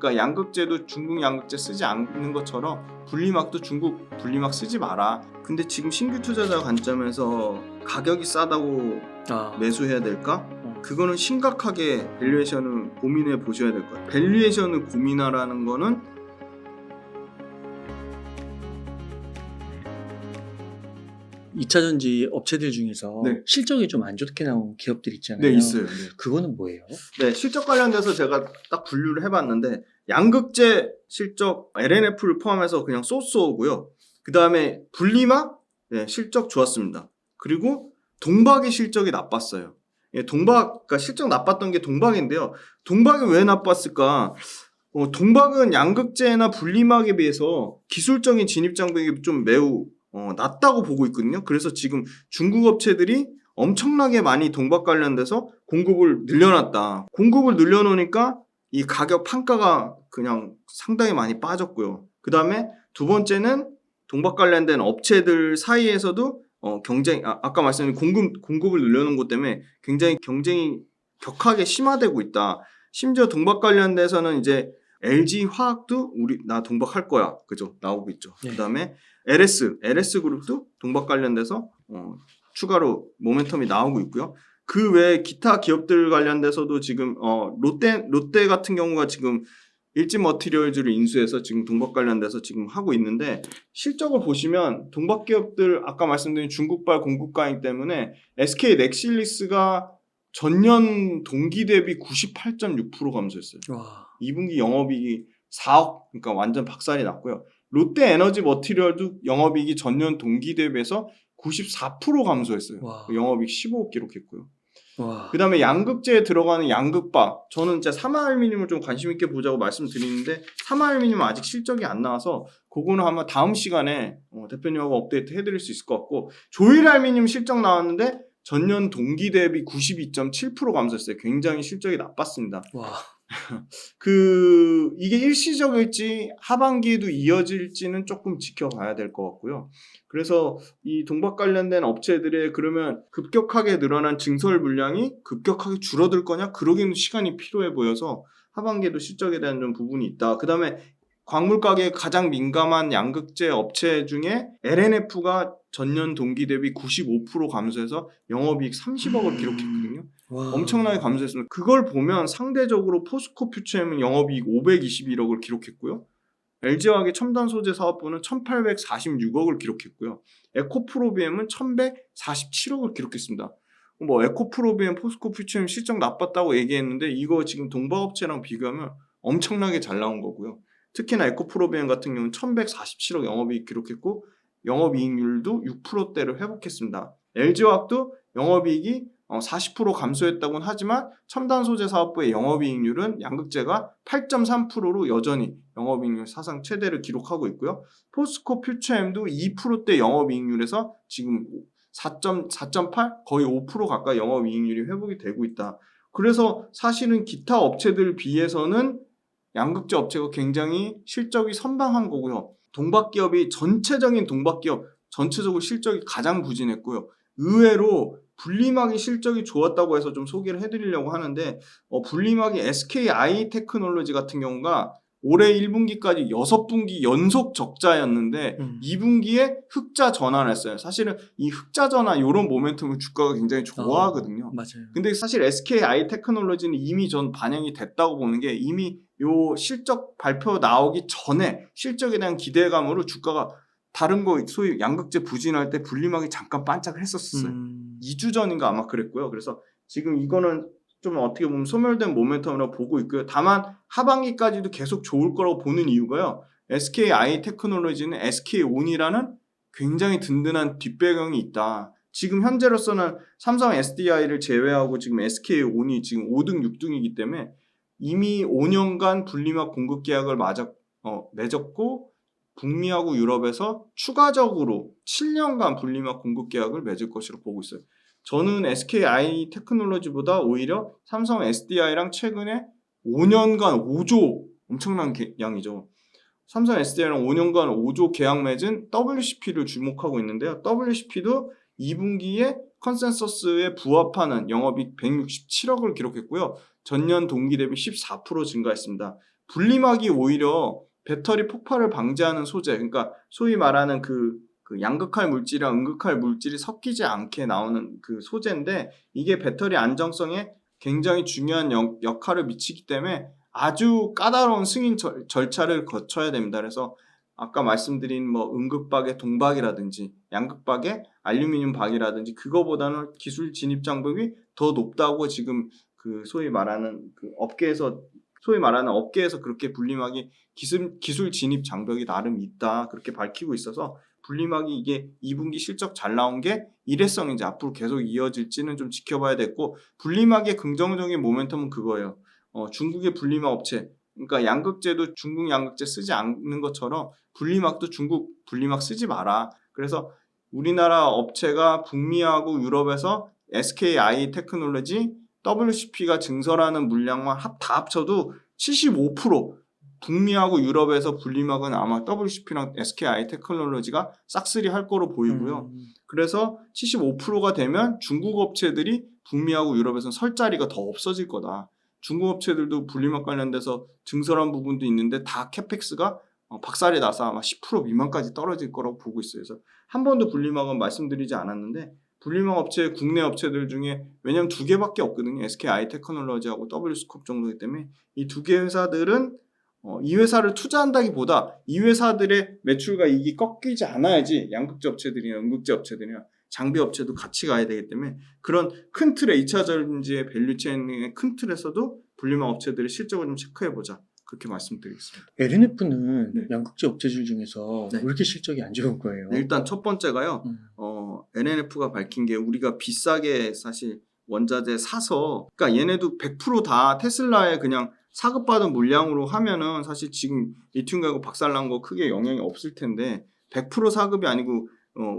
그러니까 양극재도 중국 양극재 쓰지 않는 것처럼 분리막도 중국 분리막 쓰지 마라. 근데 지금 신규 투자자 관점에서 가격이 싸다고 매수해야 될까? 그거는 심각하게 밸류에이션을 고민해 보셔야 될 것 같아요. 밸류에이션을 고민하라는 거는 2차전지 업체들 중에서 네. 실적이 좀 안 좋게 나온 기업들 있잖아요. 네, 있어요. 네. 그거는 뭐예요? 네, 실적 관련돼서 제가 딱 분류를 해봤는데 양극재 실적 LNF를 포함해서 그냥 쏘쏘고요. 그 다음에 분리막 네, 실적 좋았습니다. 그리고 동박의 실적이 나빴어요. 예, 그러니까 실적 나빴던 게 동박인데요. 동박이 왜 나빴을까? 동박은 양극재나 분리막에 비해서 기술적인 진입 장벽이 좀 매우 낮다고 보고 있거든요. 그래서 지금 중국 업체들이 엄청나게 많이 동박 관련돼서 공급을 늘려놨다. 공급을 늘려놓으니까 이 가격 판가가 그냥 상당히 많이 빠졌고요. 그 다음에 두 번째는 동박 관련된 업체들 사이에서도 경쟁, 아까 말씀드린 공급을 늘려놓은 것 때문에 굉장히 경쟁이 격하게 심화되고 있다. 심지어 동박 관련돼서는 이제 LG 화학도 나 동박 할 거야. 그죠? 나오고 있죠. 네. 그 다음에 LS 그룹도 동박 관련돼서 추가로 모멘텀이 나오고 있고요. 그 외에 기타 기업들 관련돼서도 지금 롯데 같은 경우가 지금 일진머티리얼즈를 인수해서 지금 동박 관련돼서 지금 하고 있는데 실적을 보시면 동박 기업들 아까 말씀드린 중국발 공급가이기 때문에 SK 넥실리스가 전년 동기 대비 98.6% 감소했어요. 와. 2분기 영업이익이 4억, 그러니까 완전 박살이 났고요. 롯데 에너지 머티리얼도 영업이익이 전년 동기 대비해서 94% 감소했어요. 와. 영업이익 15억 기록했고요. 와. 그 다음에 양극재에 들어가는 양극바, 저는 진짜 삼화알루미늄을 좀 관심 있게 보자고 말씀드리는데 삼화알루미늄은 아직 실적이 안 나와서 그거는 아마 다음 시간에 대표님하고 업데이트 해드릴 수 있을 것 같고, 조일알루미늄 실적 나왔는데 전년 동기 대비 92.7% 감소했어요. 굉장히 실적이 나빴습니다. 와. 이게 일시적일지 하반기에도 이어질지는 조금 지켜봐야 될 것 같고요. 그래서 이 동박 관련된 업체들의 그러면 급격하게 늘어난 증설 물량이 급격하게 줄어들 거냐? 그러기는 시간이 필요해 보여서 하반기에도 실적에 대한 좀 부분이 있다. 그 다음에 광물 가격에 가장 민감한 양극재 업체 중에 LNF가 전년 동기 대비 95% 감소해서 영업이익 30억을 기록했거든요. 와. 엄청나게 감소했습니다. 그걸 보면 상대적으로 포스코 퓨처엠은 영업이익 521억을 기록했고요. LG화학의 첨단 소재 사업부는 1846억을 기록했고요. 에코프로비엠은 1147억을 기록했습니다. 에코프로비엠, 포스코 퓨처엠 실적 나빴다고 얘기했는데 이거 지금 동박업체랑 비교하면 엄청나게 잘 나온 거고요. 특히나 에코프로비엠 같은 경우는 1147억 영업이익 기록했고 영업이익률도 6%대를 회복했습니다. LG화학도 영업이익이 40% 감소했다고는 하지만 첨단 소재 사업부의 영업이익률은 양극재가 8.3%로 여전히 영업이익률 사상 최대를 기록하고 있고요. 포스코 퓨처엠도 2%대 영업이익률에서 지금 4.8 거의 5% 가까이 영업이익률이 회복이 되고 있다. 그래서 사실은 기타 업체들 비해서는 양극재 업체가 굉장히 실적이 선방한 거고요. 동박기업이 전체적인 동박기업 전체적으로 실적이 가장 부진했고요. 의외로 분리막이 실적이 좋았다고 해서 좀 소개를 해드리려고 하는데 분리막이 SKI 테크놀로지 같은 경우가 올해 1분기까지 6분기 연속 적자였는데 2분기에 흑자 전환을 했어요. 사실은 이 흑자 전환 이런 모멘텀을 주가가 굉장히 좋아하거든요. 맞아요. 근데 사실 SKI 테크놀로지는 이미 전 반영이 됐다고 보는 게 이미 요 실적 발표 나오기 전에 실적에 대한 기대감으로 주가가 다른 거 소위 양극재 부진할 때 분리막이 잠깐 반짝을 했었어요. 2주 전인가 아마 그랬고요. 그래서 지금 이거는 좀 어떻게 보면 소멸된 모멘텀이라고 보고 있고요. 다만 하반기까지도 계속 좋을 거라고 보는 이유가요. SKI 테크놀로지는 SK온이라는 굉장히 든든한 뒷배경이 있다. 지금 현재로서는 삼성 SDI를 제외하고 지금 SK온이 지금 5등, 6등이기 때문에 이미 5년간 분리막 공급 계약을 맺었고 북미하고 유럽에서 추가적으로 7년간 분리막 공급 계약을 맺을 것으로 보고 있어요. 저는 SKI 테크놀로지보다 오히려 삼성 SDI랑 최근에 5년간 5조 엄청난 양이죠. 삼성 SDI랑 5년간 5조 계약 맺은 WCP를 주목하고 있는데요. WCP도 2분기에 컨센서스에 부합하는 영업이익 167억을 기록했고요. 전년 동기 대비 14% 증가했습니다. 분리막이 오히려 배터리 폭발을 방지하는 소재, 그러니까 소위 말하는 그 양극할 물질이랑 음극할 물질이 섞이지 않게 나오는 그 소재인데 이게 배터리 안정성에 굉장히 중요한 역할을 미치기 때문에 아주 까다로운 승인 절차를 거쳐야 됩니다. 그래서 아까 말씀드린 뭐 음극박의 동박이라든지 양극박의 알루미늄 박이라든지 그거보다는 기술 진입 장벽이 더 높다고 지금 그 소위 말하는 업계에서 그렇게 분리막이 기술 진입 장벽이 나름 있다 그렇게 밝히고 있어서 분리막이 이게 2분기 실적 잘 나온 게 일회성인지 앞으로 계속 이어질지는 좀 지켜봐야 됐고 분리막의 긍정적인 모멘텀은 그거예요. 중국의 분리막 업체 그러니까 양극재도 중국 양극재 쓰지 않는 것처럼 분리막도 중국 분리막 쓰지 마라. 그래서 우리나라 업체가 북미하고 유럽에서 SKI 테크놀로지 WCP가 증설하는 물량만 다 합쳐도 75% 북미하고 유럽에서 분리막은 아마 WCP랑 SKI 테크놀로지가 싹쓸이 할 거로 보이고요. 그래서 75%가 되면 중국 업체들이 북미하고 유럽에서는 설 자리가 더 없어질 거다. 중국 업체들도 분리막 관련돼서 증설한 부분도 있는데 다 캐펙스가 박살이 나서 아마 10% 미만까지 떨어질 거라고 보고 있어요. 그래서 한 번도 분리막은 말씀드리지 않았는데 분리막 업체 국내 업체들 중에 왜냐면 두 개밖에 없거든요. SKI 테크놀로지하고 WS컵 정도이기 때문에 이 두 개 회사들은 이 회사를 투자한다기보다 이 회사들의 매출과 이익이 꺾이지 않아야지 양극재 업체들이나 음극재 업체들이나 장비 업체도 같이 가야 되기 때문에 그런 큰 틀의 2차 전지의 밸류체인의 큰 틀에서도 분리막 업체들의 실적을 좀 체크해보자. 그렇게 말씀드리겠습니다. LNF는 네. 양극재 업체들 중에서 네. 왜 이렇게 실적이 안 좋은 거예요? 일단 첫 번째가요. LNF가 밝힌 게 우리가 비싸게 사실 원자재 사서 그러니까 얘네도 100% 다 테슬라에 그냥 사급받은 물량으로 하면은 사실 지금 리튬 가격 박살난 거 크게 영향이 없을 텐데 100% 사급이 아니고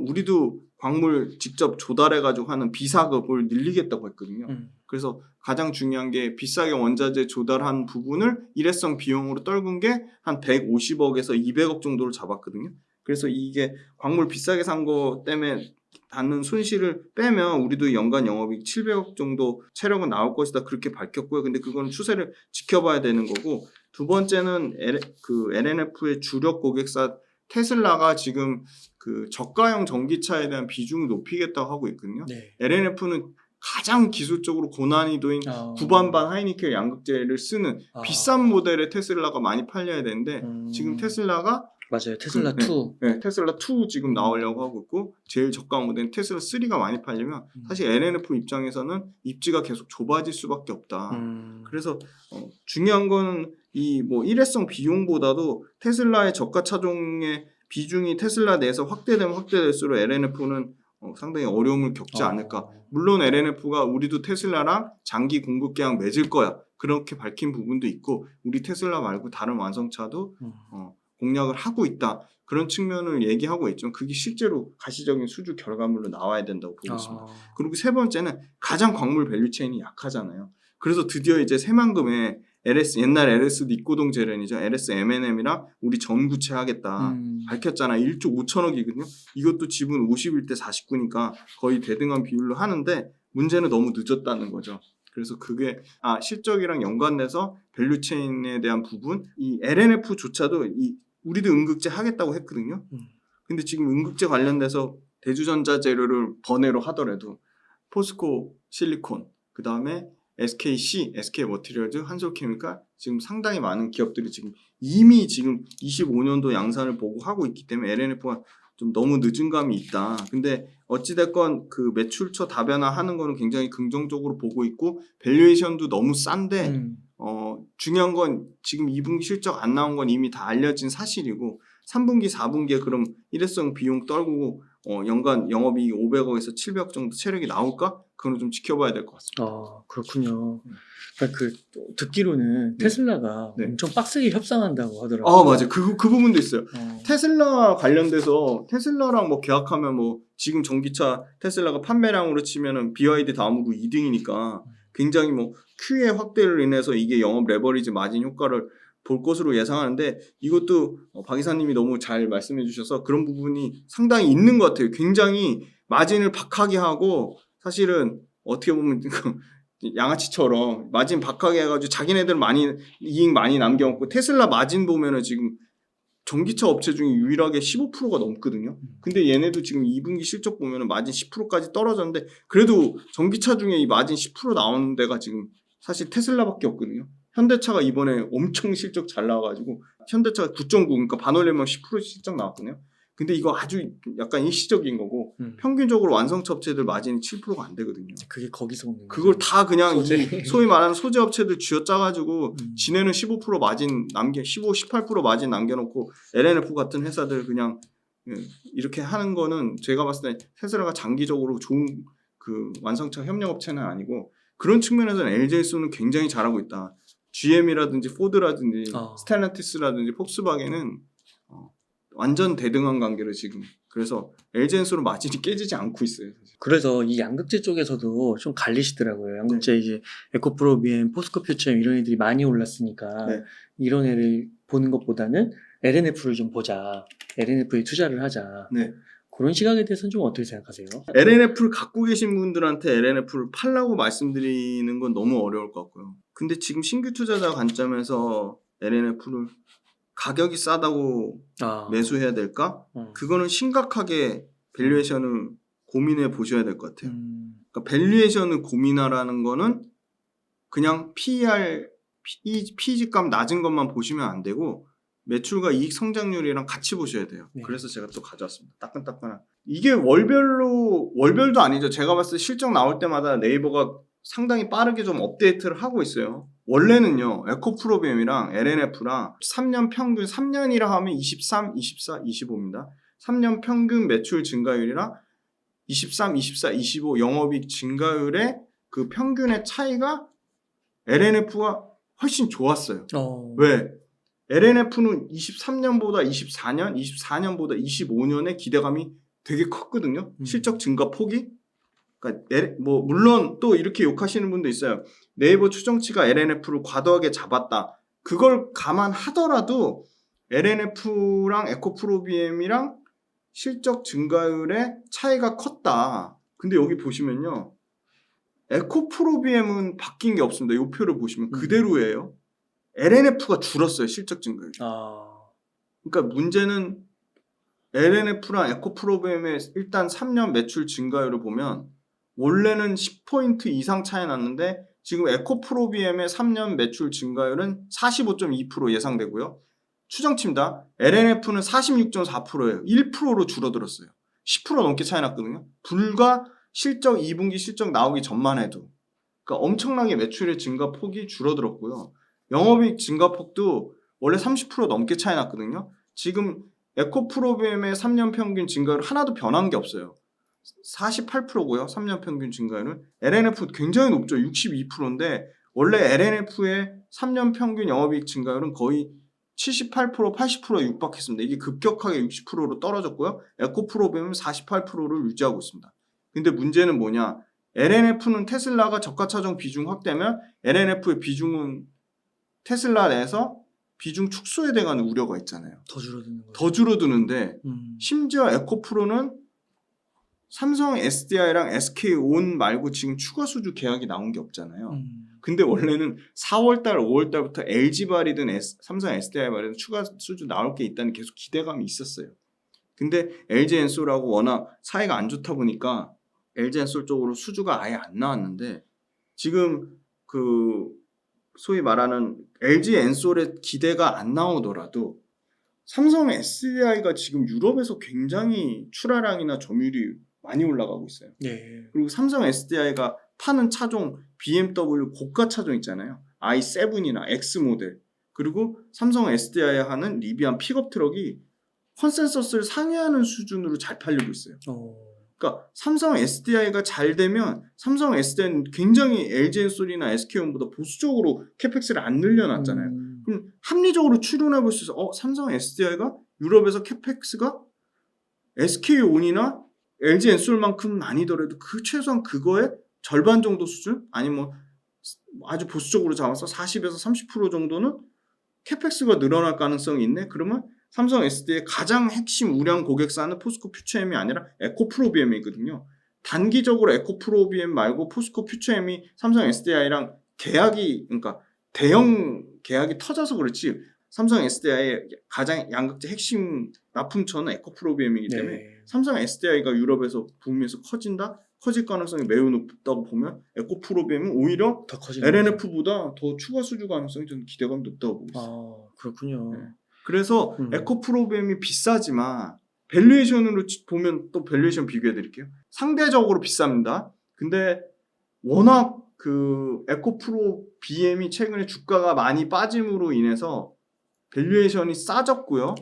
우리도 광물 직접 조달해가지고 하는 비사급을 늘리겠다고 했거든요. 그래서 가장 중요한 게 비싸게 원자재 조달한 부분을 일회성 비용으로 떨군 게 한 150억에서 200억 정도를 잡았거든요. 그래서 이게 광물 비싸게 산 거 때문에 닿는 손실을 빼면 우리도 연간 영업이익 700억 정도 체력은 나올 것이다 그렇게 밝혔고요. 근데 그건 추세를 지켜봐야 되는 거고 두 번째는 LNF의 주력 고객사 테슬라가 지금 그 저가형 전기차에 대한 비중을 높이겠다고 하고 있거든요. 네. LNF는 가장 기술적으로 고난이도인 9반반 하이니켈 양극재를 쓰는 비싼 모델의 테슬라가 많이 팔려야 되는데 지금 테슬라가 맞아요. 테슬라 2. 네, 테슬라 2 지금 나오려고 하고 있고 제일 저가 모델인 테슬라 3가 많이 팔리면 사실 LNF 입장에서는 입지가 계속 좁아질 수밖에 없다. 그래서 중요한 거는 이 뭐 일회성 비용보다도 테슬라의 저가 차종의 비중이 테슬라 내에서 확대되면 확대될수록 LNF는 상당히 어려움을 겪지 않을까. 물론 LNF가 우리도 테슬라랑 장기 공급 계약 맺을 거야. 그렇게 밝힌 부분도 있고 우리 테슬라 말고 다른 완성차도 공략을 하고 있다. 그런 측면을 얘기하고 있지만 그게 실제로 가시적인 수주 결과물로 나와야 된다고 보고 있습니다. 그리고 세 번째는 가장 광물 밸류체인이 약하잖아요. 그래서 드디어 이제 새만금에 옛날 LS 니코동 재련이죠. LS M&M이랑 우리 전구체 하겠다. 밝혔잖아. 1조 5천억이거든요. 이것도 지분 51대 49니까 거의 대등한 비율로 하는데 문제는 너무 늦었다는 거죠. 그래서 그게 실적이랑 연관돼서 밸류체인에 대한 부분 이 LNF조차도 우리도 음극재 하겠다고 했거든요. 근데 지금 음극재 관련돼서 대주전자 재료를 번외로 하더라도 포스코 실리콘 그 다음에 SKC, SK머티리얼즈, 한솔케미칼 지금 상당히 많은 기업들이 지금 이미 지금 25년도 양산을 보고 하고 있기 때문에 LNF가 좀 너무 늦은 감이 있다. 근데 어찌됐건 그 매출처 다변화하는 거는 굉장히 긍정적으로 보고 있고 밸류에이션도 너무 싼데 중요한 건 지금 2분기 실적 안 나온 건 이미 다 알려진 사실이고 3분기, 4분기에 그럼 일회성 비용 떨고 연간 영업이익 500억에서 700억 정도 체력이 나올까? 그건 좀 지켜봐야 될 것 같습니다. 그렇군요. 그러니까 듣기로는 테슬라가 엄청 빡세게 협상한다고 하더라고요. 맞아요. 그 부분도 있어요. 테슬라 관련돼서 테슬라랑 뭐 계약하면 뭐 지금 전기차 테슬라가 판매량으로 치면은 BYD 다음으로 2등이니까 굉장히 뭐 Q의 확대를 인해서 이게 영업 레버리지 마진 효과를 볼 것으로 예상하는데 이것도 박 이사님이 너무 잘 말씀해 주셔서 그런 부분이 상당히 있는 것 같아요. 굉장히 마진을 박하게 하고 사실은 어떻게 보면 양아치처럼 마진 박하게 해가지고 자기네들 많이 이익 많이 남겨먹고 테슬라 마진 보면은 지금 전기차 업체 중에 유일하게 15%가 넘거든요. 근데 얘네도 지금 2분기 실적 보면은 마진 10%까지 떨어졌는데 그래도 전기차 중에 이 마진 10% 나오는 데가 지금 사실 테슬라밖에 없거든요. 현대차가 이번에 엄청 실적 잘 나와가지고 현대차가 9.9 그러니까 반올림하면 10% 실적 나왔거든요. 근데 이거 아주 약간 일시적인 거고 평균적으로 완성차 업체들 마진이 7%가 안 되거든요. 그게 거기서 오는 그걸 다 그냥 소재. 이 소위 말하는 소재 업체들 쥐어짜가지고 지네는 15% 마진 15, 18% 마진 남겨놓고 LNF 같은 회사들 그냥 이렇게 하는 거는 제가 봤을 때 테슬라가 장기적으로 좋은 그 완성차 협력업체는 아니고 그런 측면에서는 LG에서는 굉장히 잘하고 있다. GM이라든지 포드라든지 스텔란티스라든지 폭스바겐은 완전 대등한 관계를 지금 그래서 LG엔솔은 마진이 깨지지 않고 있어요. 사실. 그래서 이 양극재 쪽에서도 좀 갈리시더라고요. 양극재 이제 에코프로 BM, 포스코 퓨처엠 이런 애들이 많이 올랐으니까 이런 애를 보는 것보다는 LNF를 좀 보자. LNF에 투자를 하자. 그런 시각에 대해서는 좀 어떻게 생각하세요? LNF를 갖고 계신 분들한테 LNF를 팔라고 말씀드리는 건 너무 어려울 것 같고요. 근데 지금 신규 투자자 관점에서 LNF를 가격이 싸다고 매수해야 될까? 그거는 심각하게 밸류에이션을 고민해 보셔야 될 것 같아요. 그러니까 밸류에이션을 고민하라는 거는 그냥 PER, PEG값 낮은 것만 보시면 안 되고 매출과 이익 성장률이랑 같이 보셔야 돼요. 그래서 제가 또 가져왔습니다. 따끈따끈한. 이게 월별도 아니죠. 제가 봤을 때 실적 나올 때마다 네이버가 상당히 빠르게 좀 업데이트를 하고 있어요. 원래는요, 에코프로비엠이랑 LNF랑 3년 평균, 3년이라 하면 23, 24, 25입니다. 3년 평균 매출 증가율이랑 23, 24, 25 영업이익 증가율의 그 평균의 차이가 LNF가 훨씬 좋았어요. 왜? LNF는 23년보다 24년, 24년보다 25년의 기대감이 되게 컸거든요. 실적 증가 폭이. 그러니까 뭐 물론 또 이렇게 욕하시는 분도 있어요. 네이버 추정치가 LNF를 과도하게 잡았다. 그걸 감안하더라도 LNF랑 에코프로비엠이랑 실적 증가율의 차이가 컸다. 근데 여기 보시면요. 에코프로비엠은 바뀐 게 없습니다. 이 표를 보시면 그대로예요. LNF가 줄었어요. 실적 증가율. 그러니까 문제는 LNF랑 에코프로비엠의 일단 3년 매출 증가율을 보면 원래는 10포인트 이상 차이 났는데 지금 에코프로비엠의 3년 매출 증가율은 45.2% 예상되고요. 추정치입니다. LNF는 46.4%예요. 1%로 줄어들었어요. 10% 넘게 차이 났거든요. 불과 실적 2분기 실적 나오기 전만 해도. 그러니까 엄청나게 매출의 증가폭이 줄어들었고요. 영업이익 증가폭도 원래 30% 넘게 차이 났거든요. 지금 에코프로비엠의 3년 평균 증가율 하나도 변한 게 없어요. 48%고요. 3년 평균 증가율은. LNF 굉장히 높죠. 62%인데 원래 LNF의 3년 평균 영업이익 증가율은 거의 78%, 80%에 육박했습니다. 이게 급격하게 60%로 떨어졌고요. 에코프로비엠은 48%를 유지하고 있습니다. 근데 문제는 뭐냐? LNF는 테슬라가 저가차종 비중 확대면 LNF의 비중은 테슬라 내에서 비중 축소에 대한 우려가 있잖아요. 더 줄어드는 거죠. 더 줄어드는데 심지어 에코프로는 삼성 SDI랑 SK온 말고 지금 추가 수주 계약이 나온 게 없잖아요. 근데 원래는 4월달, 5월달부터 LG발이든 삼성 SDI 발이든 추가 수주 나올 게 있다는 계속 기대감이 있었어요. 근데 LG엔솔하고 워낙 사이가 안 좋다 보니까 LG엔솔 쪽으로 수주가 아예 안 나왔는데 지금 그 소위 말하는 LG엔솔의 기대가 안 나오더라도 삼성 SDI가 지금 유럽에서 굉장히 출하량이나 점유율이 많이 올라가고 있어요. 그리고 삼성 SDI가 파는 차종 BMW 고가 차종 있잖아요. i7이나 X 모델 그리고 삼성 SDI 하는 리비안 픽업 트럭이 컨센서스를 상회하는 수준으로 잘 팔리고 있어요. 그러니까 삼성 SDI가 잘 되면 삼성 SDI는 굉장히 LG엔솔이나 SK온보다 보수적으로 캐펙스를 안 늘려놨잖아요. 그럼 합리적으로 추론해 볼 수 있어요. 삼성 SDI가 유럽에서 캐펙스가 SK온이나 LG엔솔만큼은 아니더라도 그 최소한 그거의 절반 정도 수준? 아니면 아주 보수적으로 잡아서 40에서 30% 정도는 캐펙스가 늘어날 가능성이 있네? 그러면 삼성 SDI의 가장 핵심 우량 고객사는 포스코 퓨처엠이 아니라 에코프로비엠이거든요. 단기적으로 에코프로비엠 말고 포스코 퓨처엠이 삼성 SDI랑 계약이 그러니까 대형 계약이 터져서 그렇지 삼성 SDI의 가장 양극재 핵심 납품처는 에코프로비엠이기 때문에 네. 삼성 SDI가 유럽에서 북미에서 커질 가능성이 매우 높다고 보면 에코프로비엠은 오히려 더 커지는 거죠. LNF보다 더 추가 수주 가능성이 저는 기대감이 높다고 보고 있어요. 그렇군요. 네. 그래서 음. 에코프로비엠이 비싸지만 밸류에이션으로 보면 또 밸류에이션 비교해 드릴게요. 상대적으로 비쌉니다. 근데 워낙 그 에코프로비엠이 최근에 주가가 많이 빠짐으로 인해서 밸류에이션이 싸졌고요.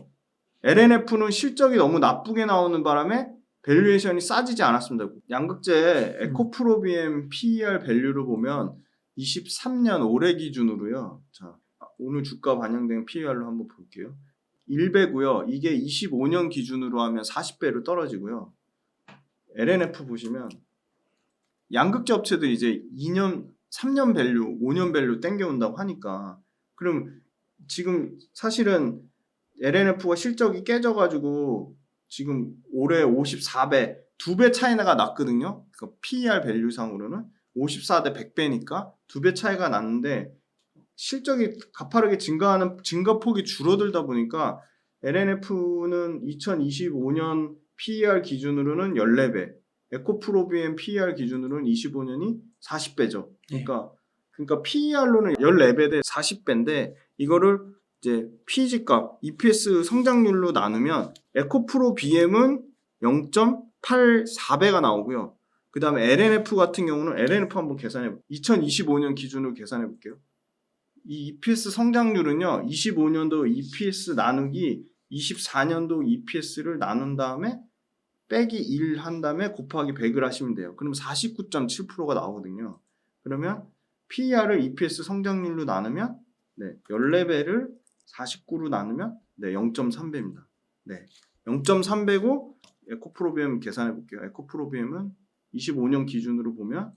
LNF는 실적이 너무 나쁘게 나오는 바람에 밸류에이션이 싸지지 않았습니다. 양극재 에코프로비엠 PER 밸류를 보면 23년 올해 기준으로요. 자, 오늘 주가 반영된 PER로 한번 볼게요. 1배고요. 이게 25년 기준으로 하면 40배로 떨어지고요. LNF 보시면 양극재 업체들이 이제 2년, 3년 밸류, 5년 밸류 땡겨온다고 하니까 그럼 지금 사실은 LNF가 실적이 깨져가지고 지금 올해 54배, 2배 차이가 났거든요. 그러니까 PER 밸류상으로는 54대 100배니까 2배 차이가 났는데 실적이 가파르게 증가폭이 줄어들다 보니까 LNF는 2025년 PER 기준으로는 14배, 에코프로비엠 PER 기준으로는 25년이 40배죠. 그러니까 PER로는 14배 대 40배인데 이거를 이제 PEG 값, EPS 성장률로 나누면 에코프로비엠은 0.84배가 나오고요. 그 다음에 LNF 같은 경우는 LNF 한번 계산해볼게요. 2025년 기준으로 계산해볼게요. 이 EPS 성장률은요. 25년도 EPS 나누기 24년도 EPS를 나눈 다음에 빼기 1 한 다음에 곱하기 100을 하시면 돼요. 그럼 49.7%가 나오거든요. 그러면 PER을 EPS 성장률로 나누면 14배를 49로 나누면 0.3배입니다. 0.3배고 에코프로비엠 계산해 볼게요. 에코프로비엠은 25년 기준으로 보면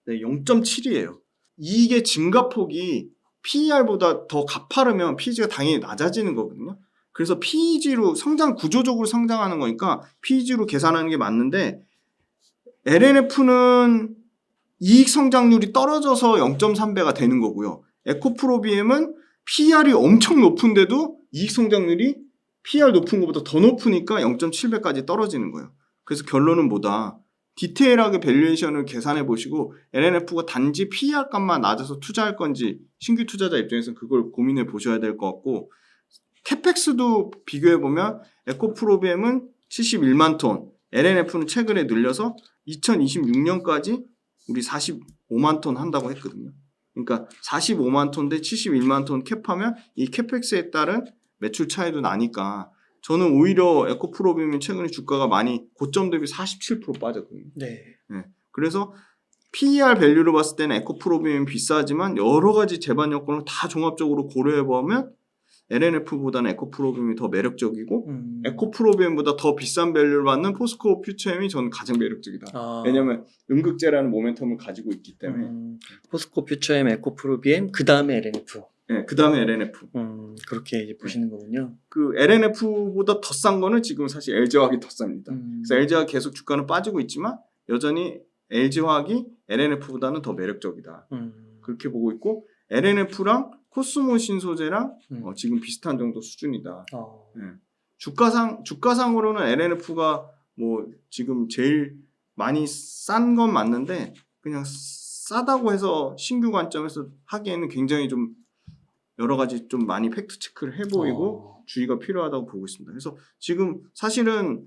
0.7이에요. 이게 증가폭이 PER보다 더 가파르면 PEG가 당연히 낮아지는 거거든요. 그래서 PEG로 구조적으로 성장하는 거니까 PEG로 계산하는 게 맞는데 LNF는 이익 성장률이 떨어져서 0.3배가 되는 거고요. 에코프로비엠은 PER이 엄청 높은데도 이익 성장률이 PER 높은 것보다 더 높으니까 0.7배까지 떨어지는 거예요. 그래서 결론은 뭐다? 디테일하게 밸류에이션을 계산해 보시고 LNF가 단지 PER 값만 낮아서 투자할 건지 신규 투자자 입장에서는 그걸 고민해 보셔야 될 것 같고 캐펙스도 비교해 보면 에코프로비엠은 71만 톤, LNF는 최근에 늘려서 2026년까지 우리 45만 톤 한다고 했거든요. 그러니까 45만 톤 대 71만 톤 캡하면 이 캐펙스에 따른 매출 차이도 나니까 저는 오히려 에코프로비엠이 최근에 주가가 많이 고점 대비 47% 빠졌거든요. 그래서 PER 밸류로 봤을 때는 에코프로비엠이 비싸지만 여러 가지 제반 여건을 다 종합적으로 고려해 보면 LNF보다는 에코프로비엠이 더 매력적이고 에코프로비엠보다 더 비싼 밸류를 받는 포스코 퓨처엠이 저는 가장 매력적이다. 왜냐하면 음극재라는 모멘텀을 가지고 있기 때문에. 포스코 퓨처엠, 에코프로비엠, 그 다음에 LNF. 그 다음에 LNF. 그렇게 이제 보시는 거군요. 그 LNF보다 더 싼 거는 지금 사실 LG화학이 더 쌉니다. 그래서 LG화학 계속 주가는 빠지고 있지만 여전히 LG화학이 LNF보다는 더 매력적이다. 그렇게 보고 있고 LNF랑 코스모 신소재랑 지금 비슷한 정도 수준이다. 주가상으로는 LNF가 뭐 지금 제일 많이 싼 건 맞는데 그냥 싸다고 해서 신규 관점에서 하기에는 굉장히 좀 여러 가지 좀 많이 팩트 체크를 해보이고 주의가 필요하다고 보고 있습니다. 그래서 지금 사실은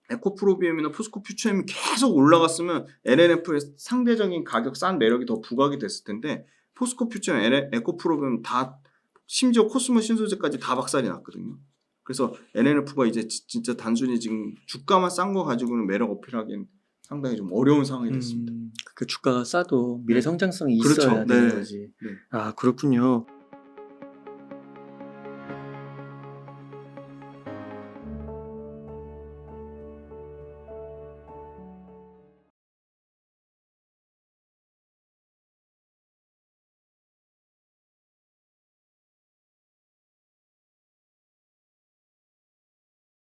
에코프로비엠이나 포스코 퓨처엠이 계속 올라갔으면 LNF의 상대적인 가격 싼 매력이 더 부각이 됐을 텐데 포스코 퓨처엠, 에코프로비엠 다 심지어 코스모 신소재까지 다 박살이 났거든요. 그래서 LNF가 이제 진짜 단순히 지금 주가만 싼 거 가지고는 매력 어필하기엔 상당히 좀 어려운 상황이 됐습니다. 그 주가가 싸도 미래 성장성이 있어야 그렇죠. 되는 거지. 그렇군요.